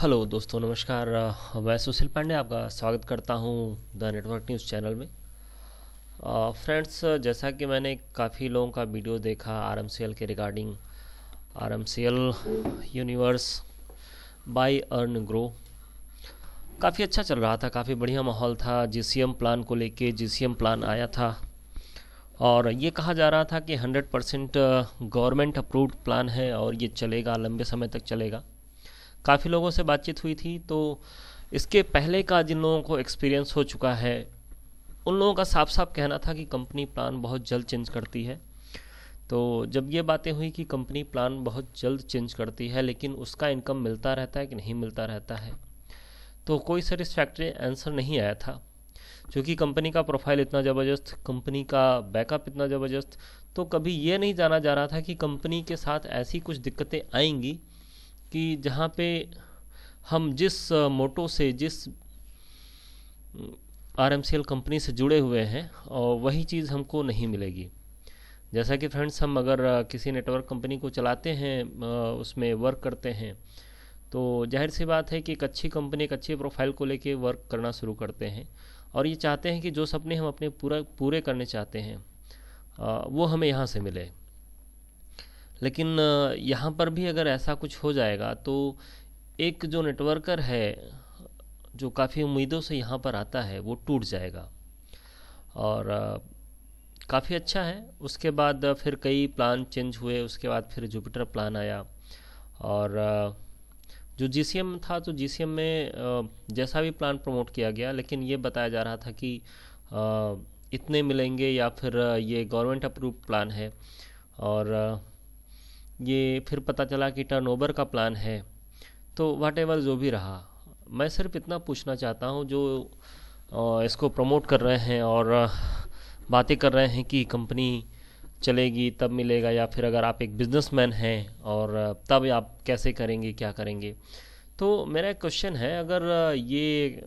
Hello दोस्तों, नमस्कार। मैं सुशील पांडे आपका स्वागत करता हूं द नेटवर्क न्यूज़ चैनल में। फ्रेंड्स, जैसा कि मैंने काफ़ी लोगों का वीडियो देखा आरएमसीएल के regarding, RMCL universe buy earn grow काफ़ी अच्छा चल रहा था, काफ़ी बढ़िया माहौल था। जीसीएम प्लान को लेके जीसीएम प्लान आया था और ये कहा जा रहा था कि 100% गवर्नमेंट अप्रूव्ड प्लान है और ये चलेगा, लंबे समय तक चलेगा। काफ़ी लोगों से बातचीत हुई थी, तो इसके पहले का जिन लोगों को एक्सपीरियंस हो चुका है उन लोगों का साफ साफ कहना था कि कंपनी प्लान बहुत जल्द चेंज करती है। तो जब ये बातें हुई कि कंपनी प्लान बहुत जल्द चेंज करती है लेकिन उसका इनकम मिलता रहता है कि नहीं मिलता रहता है, तो कोई सेटिस्फैक्ट्री आंसर नहीं आया था। क्योंकि कंपनी का प्रोफाइल इतना ज़बरदस्त, कंपनी का बैकअप इतना ज़बरदस्त, तो कभी ये नहीं जाना जा रहा था कि कंपनी के साथ ऐसी कुछ दिक्कतें आएंगी कि जहाँ पे हम जिस मोटो से, जिस आरएमसीएल कंपनी से जुड़े हुए हैं और वही चीज़ हमको नहीं मिलेगी। जैसा कि फ्रेंड्स, हम अगर किसी नेटवर्क कंपनी को चलाते हैं, उसमें वर्क करते हैं, तो जाहिर सी बात है कि एक अच्छी कंपनी एक अच्छी प्रोफाइल को लेके वर्क करना शुरू करते हैं और ये चाहते हैं कि जो सपने हम अपने पूरे करने चाहते हैं वो हमें यहाँ से मिले। लेकिन यहाँ पर भी अगर ऐसा कुछ हो जाएगा तो एक जो नेटवर्कर है जो काफ़ी उम्मीदों से यहाँ पर आता है वो टूट जाएगा। और काफ़ी अच्छा है। उसके बाद फिर कई प्लान चेंज हुए, उसके बाद फिर जुपिटर प्लान आया और जो जीसीएम था, तो जीसीएम में जैसा भी प्लान प्रमोट किया गया, लेकिन ये बताया जा रहा था कि इतने मिलेंगे या फिर ये गवर्नमेंट अप्रूव प्लान है। और ये फिर पता चला कि टर्नओवर का प्लान है। तो व्हाटएवर जो भी रहा, मैं सिर्फ इतना पूछना चाहता हूँ जो इसको प्रमोट कर रहे हैं और बातें कर रहे हैं कि कंपनी चलेगी तब मिलेगा, या फिर अगर आप एक बिजनेसमैन हैं और तब आप कैसे करेंगे, क्या करेंगे। तो मेरा एक क्वेश्चन है, अगर ये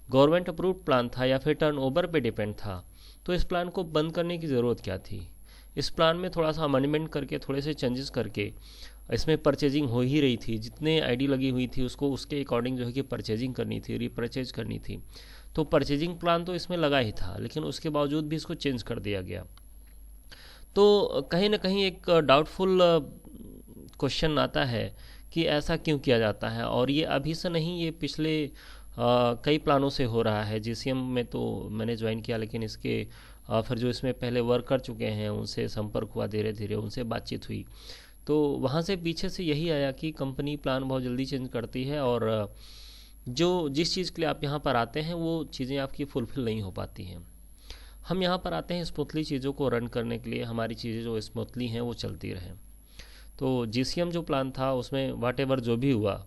गवर्नमेंट अप्रूव्ड प्लान था या फिर टर्नओवर पे डिपेंड था, तो इस प्लान को बंद करने की ज़रूरत क्या थी। इस प्लान में थोड़ा सा अमेंडमेंट करके, थोड़े से चेंजेस करके, इसमें परचेजिंग हो ही रही थी, जितने आईडी लगी हुई थी उसको उसके अकॉर्डिंग जो है कि परचेजिंग करनी थी, रीपरचेज करनी थी। तो परचेजिंग प्लान तो इसमें लगा ही था, लेकिन उसके बावजूद भी इसको चेंज कर दिया गया। तो कहीं ना कहीं एक डाउटफुल क्वेश्चन आता है कि ऐसा क्यों किया जाता है। और ये अभी से नहीं, ये पिछले कई प्लानों से हो रहा है। जीसीएम में तो मैंने ज्वाइन किया, लेकिन इसके फिर जो इसमें पहले वर्क कर चुके हैं उनसे संपर्क हुआ, धीरे धीरे उनसे बातचीत हुई, तो वहाँ से पीछे से यही आया कि कंपनी प्लान बहुत जल्दी चेंज करती है और जो जिस चीज़ के लिए आप यहाँ पर आते हैं वो चीज़ें आपकी फुलफ़िल नहीं हो पाती हैं। हम यहाँ पर आते हैं स्मूथली चीज़ों को रन करने के लिए, हमारी चीज़ें जो स्मूथली हैं वो चलती रहें। तो जीसीएम जो प्लान था उसमें व्हाटएवर जो भी हुआ,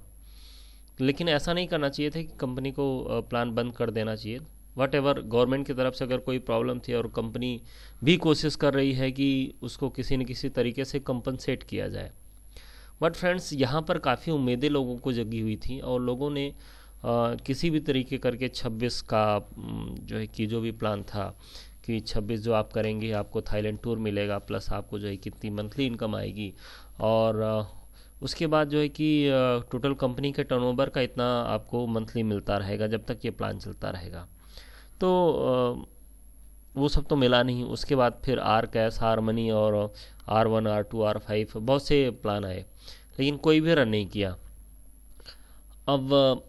लेकिन ऐसा नहीं करना चाहिए था कि कंपनी को प्लान बंद कर देना चाहिए। व्हाटएवर गवर्नमेंट की तरफ से अगर कोई प्रॉब्लम थी और कंपनी भी कोशिश कर रही है कि उसको किसी न किसी तरीके से कंपनसेट किया जाए। बट फ्रेंड्स, यहाँ पर काफ़ी उम्मीदें लोगों को जगी हुई थी और लोगों ने किसी भी तरीके करके 26 का जो है कि जो भी प्लान था कि 26 जो आप करेंगे आपको थाईलैंड टूर मिलेगा, प्लस आपको जो है कितनी मंथली इनकम आएगी, और उसके बाद जो है कि टोटल कंपनी के टर्नओवर का इतना आपको मंथली मिलता रहेगा जब तक ये प्लान चलता रहेगा। तो वो सब तो मिला नहीं। उसके बाद फिर आर कैश, आर मनी और R1, R2, R5 बहुत से प्लान आए, लेकिन कोई भी रन नहीं किया। अब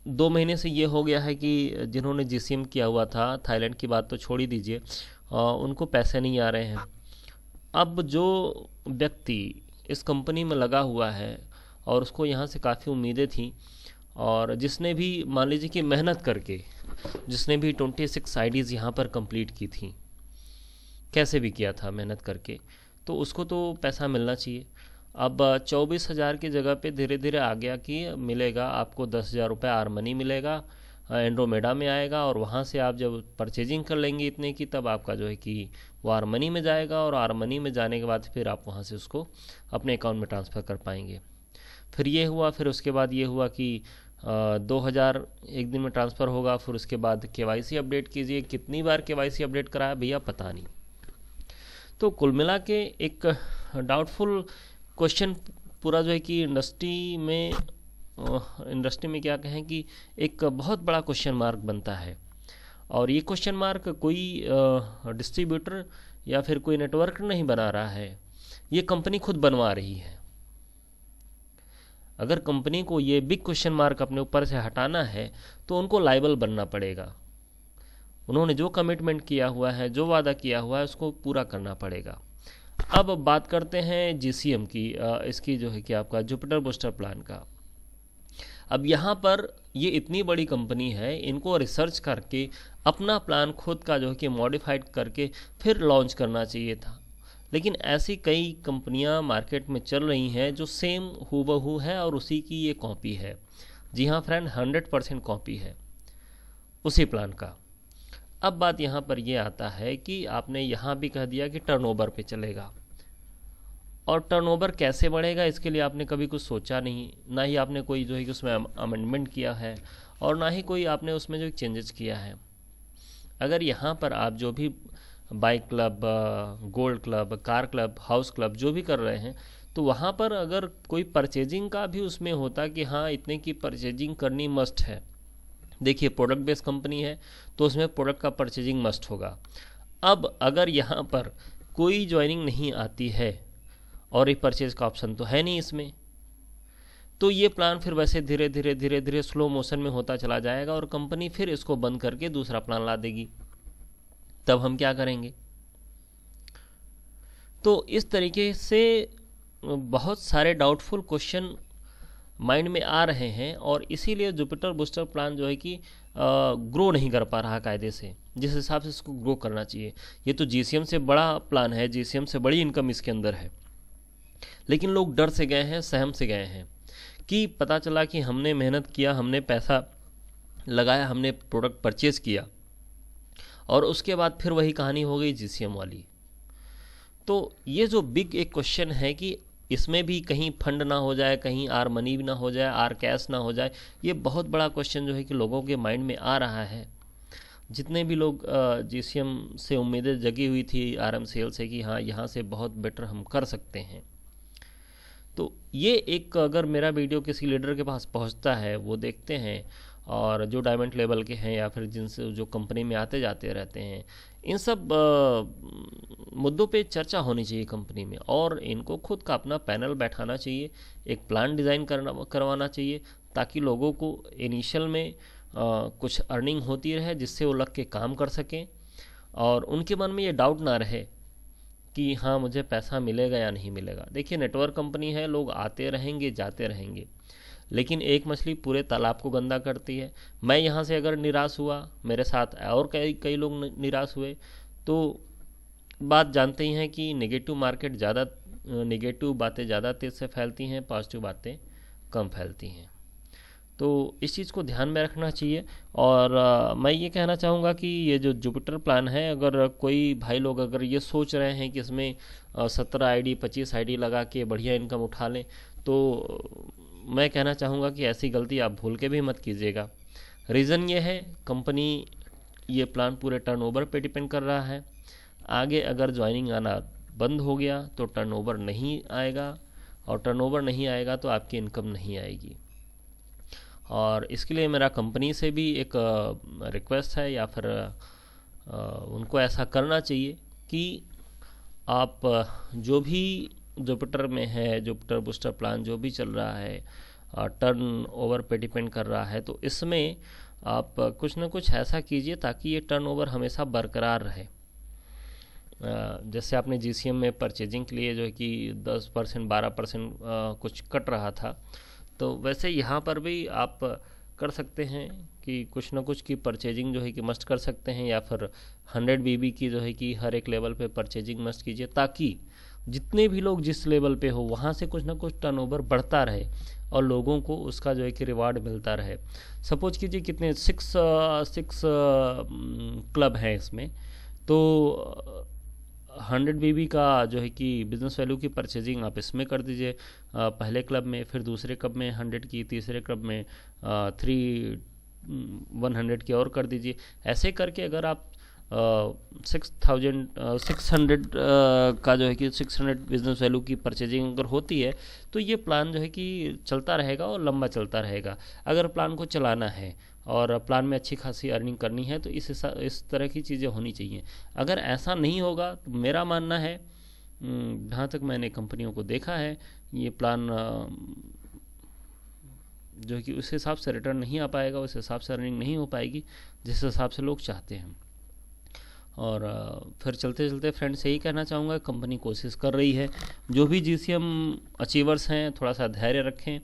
2 महीने से ये हो गया है कि जिन्होंने जीसीएम किया हुआ था, थाईलैंड की बात तो छोड़ ही दीजिए, उनको पैसे नहीं आ रहे हैं। अब जो व्यक्ति इस कंपनी में लगा हुआ है और उसको यहाँ से काफ़ी उम्मीदें थी, और जिसने भी मान लीजिए कि मेहनत करके जिसने भी 26 आईडीज़ यहाँ पर कंप्लीट की थी, कैसे भी किया था मेहनत करके, तो उसको तो पैसा मिलना चाहिए। अब 24,000 की जगह पे धीरे धीरे आ गया कि मिलेगा आपको 10,000 रुपये आर मनी मिलेगा, एंड्रोमेडा में आएगा, और वहाँ से आप जब परचेजिंग कर लेंगे इतने की, तब आपका जो है कि वो आर मनी में जाएगा, और आर मनी में जाने के बाद फिर आप वहाँ से उसको अपने अकाउंट में ट्रांसफ़र कर पाएंगे। फिर ये हुआ, फिर उसके बाद ये हुआ कि 2,000 एक दिन में ट्रांसफ़र होगा। फिर उसके बाद केवाईसी अपडेट कीजिए। कितनी बार केवाईसी अपडेट कराया भैया पता नहीं। तो कुल मिला के एक डाउटफुल क्वेश्चन पूरा जो है कि इंडस्ट्री में इंडस्ट्री में क्या कहें कि एक बहुत बड़ा क्वेश्चन मार्क बनता है। और ये क्वेश्चन मार्क कोई डिस्ट्रीब्यूटर या फिर कोई नेटवर्क नहीं बना रहा है, ये कंपनी खुद बनवा रही है। अगर कंपनी को ये बिग क्वेश्चन मार्क अपने ऊपर से हटाना है तो उनको लायबल बनना पड़ेगा। उन्होंने जो कमिटमेंट किया हुआ है, जो वादा किया हुआ है, उसको पूरा करना पड़ेगा। अब बात करते हैं जीसीएम की, इसकी जो है कि आपका जुपिटर बूस्टर प्लान का। अब यहाँ पर ये इतनी बड़ी कंपनी है, इनको रिसर्च करके अपना प्लान खुद का जो है कि मॉडिफाइड करके फिर लॉन्च करना चाहिए था। लेकिन ऐसी कई कंपनियां मार्केट में चल रही हैं जो सेम हूबहू है और उसी की ये कॉपी है। जी हाँ फ्रेंड, 100% कॉपी है उसी प्लान का। अब बात यहाँ पर ये आता है कि आपने यहाँ भी कह दिया कि टर्नओवर पे चलेगा, और टर्नओवर कैसे बढ़ेगा इसके लिए आपने कभी कुछ सोचा नहीं, ना ही आपने कोई जो है कि उसमें अमेंडमेंट किया है, और ना ही कोई आपने उसमें जो चेंजेस किया है। अगर यहाँ पर आप जो भी bike club, gold club, car club, house club जो भी कर रहे हैं, तो वहाँ पर अगर कोई परचेजिंग का भी उसमें होता कि हाँ इतने की परचेजिंग करनी मस्ट है। देखिए प्रोडक्ट बेस्ड कंपनी है तो उसमें प्रोडक्ट का परचेजिंग मस्ट होगा। अब अगर यहाँ पर कोई ज्वाइनिंग नहीं आती है और एक परचेज का ऑप्शन तो है नहीं इसमें, तो ये प्लान फिर वैसे धीरे धीरे धीरे धीरे स्लो मोशन में होता चला जाएगा और कंपनी फिर इसको बंद करके दूसरा प्लान ला देगी। तब हम क्या करेंगे? तो इस तरीके से बहुत सारे डाउटफुल क्वेश्चन माइंड में आ रहे हैं और इसीलिए जुपिटर बूस्टर प्लान जो है कि ग्रो नहीं कर पा रहा कायदे से, जिस हिसाब से इसको ग्रो करना चाहिए। ये तो जीसीएम से बड़ा प्लान है, जीसीएम से बड़ी इनकम इसके अंदर है, लेकिन लोग डर से गए हैं, सहम से गए हैं कि पता चला कि हमने मेहनत किया, हमने पैसा लगाया, हमने प्रोडक्ट परचेज किया और उसके बाद फिर वही कहानी हो गई जीसीएम वाली। तो ये जो बिग एक क्वेश्चन है कि इसमें भी कहीं फंड ना हो जाए, कहीं आर मनी भी ना हो जाए, आर कैश ना हो जाए, ये बहुत बड़ा क्वेश्चन जो है कि लोगों के माइंड में आ रहा है। जितने भी लोग जीसीएम से उम्मीदें जगी हुई थी आरएम सेल से कि हाँ यहाँ से बहुत बेटर हम कर सकते हैं, तो ये एक अगर मेरा वीडियो किसी लीडर के पास पहुंचता है, वो देखते हैं और जो डायमंड लेवल के हैं या फिर जिनसे जो कंपनी में आते जाते रहते हैं, इन सब मुद्दों पे चर्चा होनी चाहिए कंपनी में और इनको खुद का अपना पैनल बैठाना चाहिए, एक प्लान डिज़ाइन करवाना चाहिए ताकि लोगों को इनिशियल में कुछ अर्निंग होती रहे जिससे वो लग के काम कर सकें और उनके मन में ये डाउट ना रहे कि हाँ मुझे पैसा मिलेगा या नहीं मिलेगा। देखिए नेटवर्क कंपनी है, लोग आते रहेंगे जाते रहेंगे, लेकिन एक मछली पूरे तालाब को गंदा करती है। मैं यहाँ से अगर निराश हुआ, मेरे साथ और कई लोग निराश हुए, तो बात जानते ही हैं कि नेगेटिव मार्केट ज़्यादा, नेगेटिव बातें ज़्यादा तेज़ से फैलती हैं, पॉजिटिव बातें कम फैलती हैं। तो इस चीज़ को ध्यान में रखना चाहिए। और मैं ये कहना चाहूँगा कि ये जो जुपिटर प्लान है, अगर कोई भाई लोग अगर ये सोच रहे हैं कि इसमें 17 आईडी 25 आईडी लगा के बढ़िया इनकम उठा लें, तो मैं कहना चाहूँगा कि ऐसी गलती आप भूल के भी मत कीजिएगा। रीज़न ये है, कंपनी ये प्लान पूरे टर्नओवर पे डिपेंड कर रहा है। आगे अगर ज्वाइनिंग आना बंद हो गया तो टर्नओवर नहीं आएगा, और टर्नओवर नहीं आएगा तो आपकी इनकम नहीं आएगी। और इसके लिए मेरा कंपनी से भी एक रिक्वेस्ट है, या फिर उनको ऐसा करना चाहिए कि आप जो भी जुपिटर में है, जुपिटर बूस्टर प्लान जो भी चल रहा है टर्न ओवर पे डिपेंड कर रहा है, तो इसमें आप कुछ ना कुछ ऐसा कीजिए ताकि ये टर्न ओवर हमेशा बरकरार रहे। जैसे आपने जीसीएम में परचेजिंग के लिए जो है कि 10% 12% कुछ कट रहा था, तो वैसे यहाँ पर भी आप कर सकते हैं कि कुछ ना कुछ की परचेजिंग जो है कि मस्ट कर सकते हैं, या फिर 100 बीबी की जो है कि हर एक लेवल पे परचेजिंग मस्ट कीजिए ताकि जितने भी लोग जिस लेवल पे हो वहाँ से कुछ ना कुछ टर्नओवर बढ़ता रहे और लोगों को उसका जो है कि रिवार्ड मिलता रहे। सपोज कीजिए कितने 6 क्लब हैं इसमें, तो 100 बीबी का जो है कि बिजनेस वैल्यू की परचेजिंग आप इसमें कर दीजिए पहले क्लब में, फिर दूसरे क्लब में 100 की, तीसरे क्लब में 100 की और कर दीजिए। ऐसे करके अगर आप 600 का जो है कि 600 बिजनेस वैल्यू की परचेजिंग अगर होती है तो ये प्लान जो है कि चलता रहेगा और लंबा चलता रहेगा। अगर प्लान को चलाना है और प्लान में अच्छी खासी अर्निंग करनी है तो इस तरह की चीज़ें होनी चाहिए। अगर ऐसा नहीं होगा तो मेरा मानना है, जहाँ तक मैंने कंपनियों को देखा है, ये प्लान जो है कि उस हिसाब से रिटर्न नहीं आ पाएगा, उस हिसाब से अर्निंग नहीं हो पाएगी जिस हिसाब से लोग चाहते हैं। और फिर चलते चलते फ्रेंड्स यही कहना चाहूँगा, कंपनी कोशिश कर रही है, जो भी GCM अचीवर्स हैं थोड़ा सा धैर्य रखें।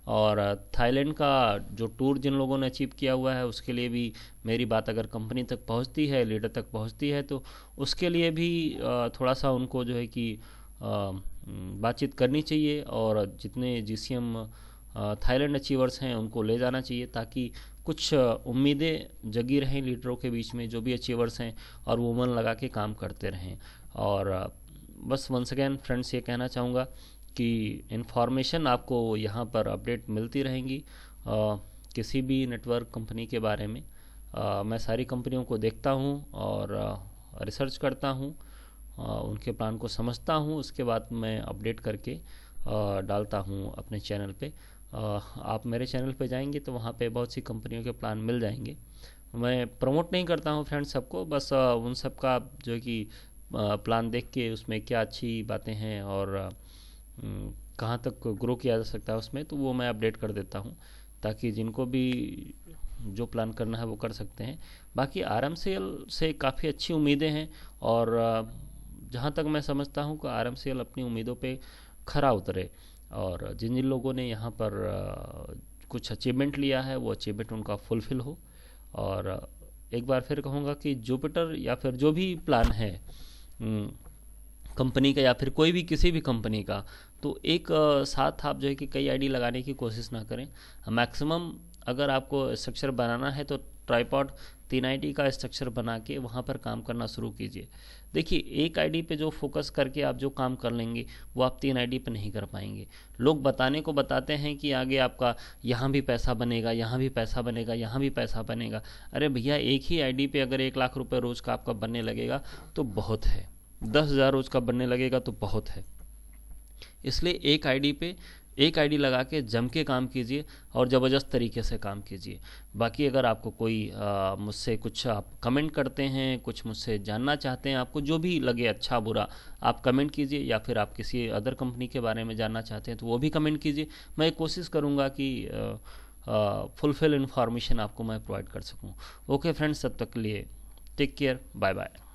और थाईलैंड का जो टूर जिन लोगों ने अचीव किया हुआ है उसके लिए भी मेरी बात अगर कंपनी तक पहुंचती है, लीडर तक पहुंचती है, तो उसके लिए भी थोड़ा सा उनको जो है कि बातचीत करनी चाहिए और जितने GCM थाईलैंड अचीवर्स हैं उनको ले जाना चाहिए, ताकि कुछ उम्मीदें जगी रहें लीडरों के बीच में जो भी अचीवर्स हैं, और वो मन लगा के काम करते रहें। और बस वंस अगेन फ्रेंड्स ये कहना चाहूँगा कि इन्फॉर्मेशन आपको यहाँ पर अपडेट मिलती रहेंगी किसी भी नेटवर्क कंपनी के बारे में। मैं सारी कंपनियों को देखता हूँ और रिसर्च करता हूँ, उनके प्लान को समझता हूँ, उसके बाद मैं अपडेट करके डालता हूँ अपने चैनल पे। आप मेरे चैनल पे जाएंगे तो वहाँ पे बहुत सी कंपनियों के प्लान मिल जाएंगे। मैं प्रमोट नहीं करता हूँ फ्रेंड्स सबको, बस उन सब का जो है कि प्लान देख के उसमें क्या अच्छी बातें हैं और कहाँ तक ग्रो किया जा सकता है उसमें, तो वो मैं अपडेट कर देता हूँ, ताकि जिनको भी जो प्लान करना है वो कर सकते हैं। बाकी RMCL से काफ़ी अच्छी उम्मीदें हैं, और जहाँ तक मैं समझता हूँ कि RMCL अपनी उम्मीदों पे खरा उतरे, और जिन जिन लोगों ने यहाँ पर कुछ अचीवमेंट लिया है वो अचीवमेंट उनका फुलफिल हो। और एक बार फिर कहूँगा कि जुपिटर या फिर जो भी प्लान है कंपनी का या फिर कोई भी किसी भी कंपनी का, तो एक साथ आप जो है कि कई आईडी लगाने की कोशिश ना करें। मैक्सिमम अगर आपको स्ट्रक्चर बनाना है तो ट्राइपॉड 3 आईडी का स्ट्रक्चर बना के वहाँ पर काम करना शुरू कीजिए। देखिए, एक आईडी पे जो फोकस करके आप जो काम कर लेंगे वो आप 3 आईडी पे नहीं कर पाएंगे। लोग बताने को बताते हैं कि आगे आपका यहाँ भी पैसा बनेगा, यहाँ भी पैसा बनेगा, यहाँ भी पैसा बनेगा। अरे भैया, एक ही आईडी पे अगर 1 लाख रुपए रोज़ का आपका बनने लगेगा तो बहुत है, 10,000 रोज़ का बनने लगेगा तो बहुत है। इसलिए एक आईडी लगा के जम के काम कीजिए और ज़बरदस्त तरीके से काम कीजिए। बाकी अगर आपको कोई मुझसे कुछ आप कमेंट करते हैं, कुछ मुझसे जानना चाहते हैं, आपको जो भी लगे अच्छा बुरा आप कमेंट कीजिए, या फिर आप किसी अदर कंपनी के बारे में जानना चाहते हैं तो वो भी कमेंट कीजिए। मैं कोशिश करूँगा कि फुलफिल इन्फॉर्मेशन आपको मैं प्रोवाइड कर सकूँ। ओके फ्रेंड्स, तब तक के लिए टेक केयर, बाय बाय।